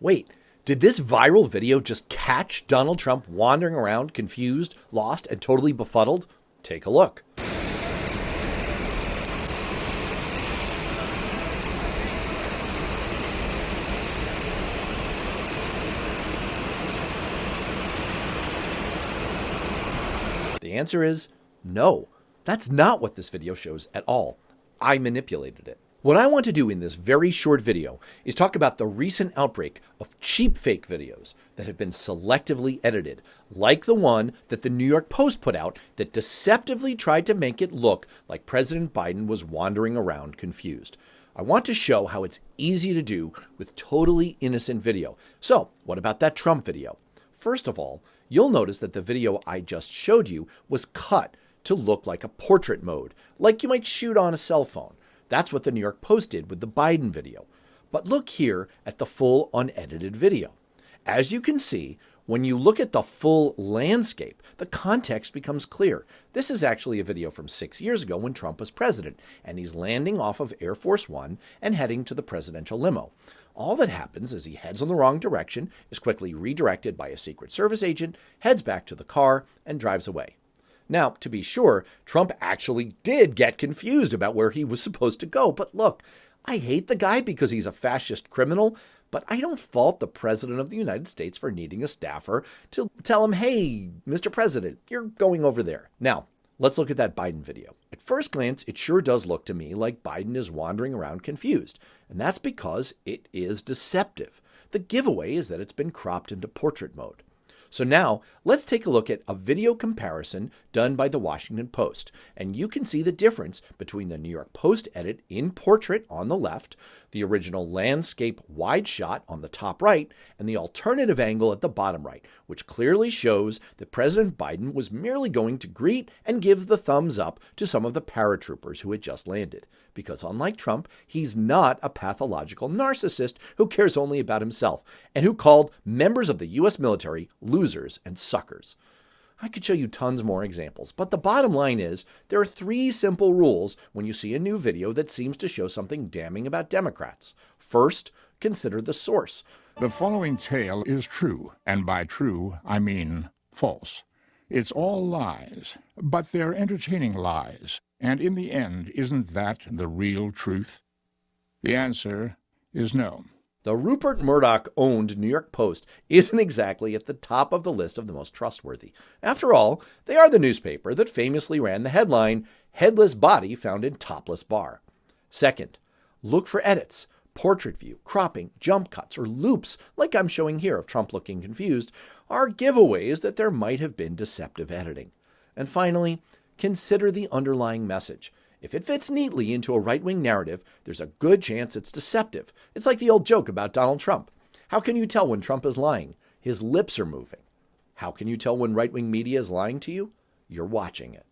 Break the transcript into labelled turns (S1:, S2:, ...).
S1: Wait, did this viral video just catch Donald Trump wandering around confused, lost, and totally befuddled? Take a look. The answer is no. That's not what this video shows at all. I manipulated it. What I want to do in this very short video is talk about the recent outbreak of cheap fake videos that have been selectively edited, like the one that the New York Post put out that deceptively tried to make it look like President Biden was wandering around confused. I want to show how it's easy to do with totally innocent video. So, what about that Trump video? First of all, you'll notice that the video I just showed you was cut to look like a portrait mode, like you might shoot on a cell phone. That's what the New York Post did with the Biden video. But look here at the full unedited video. As you can see, when you look at the full landscape, the context becomes clear. This is actually a video from 6 years ago when Trump was president, and he's landing off of Air Force One and heading to the presidential limo. All that happens is he heads in the wrong direction, is quickly redirected by a Secret Service agent, heads back to the car, and drives away. Now, to be sure, Trump actually did get confused about where he was supposed to go. But look, I hate the guy because he's a fascist criminal, but I don't fault the President of the United States for needing a staffer to tell him, hey, Mr. President, you're going over there. Now, let's look at that Biden video. At first glance, it sure does look to me like Biden is wandering around confused, and that's because it is deceptive. The giveaway is that it's been cropped into portrait mode. So now, let's take a look at a video comparison done by the Washington Post, and you can see the difference between the New York Post edit in portrait on the left, the original landscape wide shot on the top right, and the alternative angle at the bottom right, which clearly shows that President Biden was merely going to greet and give the thumbs up to some of the paratroopers who had just landed. Because unlike Trump, he's not a pathological narcissist who cares only about himself, and who called members of the U.S. military losers and suckers. I could show you tons more examples, but the bottom line is there are 3 simple rules when you see a new video that seems to show something damning about Democrats. First, consider the source.
S2: The following tale is true, and by true, I mean false. It's all lies, but they're entertaining lies. And in the end, isn't that the real truth? The answer is no.
S1: The Rupert Murdoch-owned New York Post isn't exactly at the top of the list of the most trustworthy. After all, they are the newspaper that famously ran the headline, "Headless Body Found in Topless Bar." Second, look for edits. Portrait view, cropping, jump cuts, or loops, like I'm showing here of Trump looking confused, are giveaways that there might have been deceptive editing. And finally, consider the underlying message. If it fits neatly into a right-wing narrative, there's a good chance it's deceptive. It's like the old joke about Donald Trump. How can you tell when Trump is lying? His lips are moving. How can you tell when right-wing media is lying to you? You're watching it.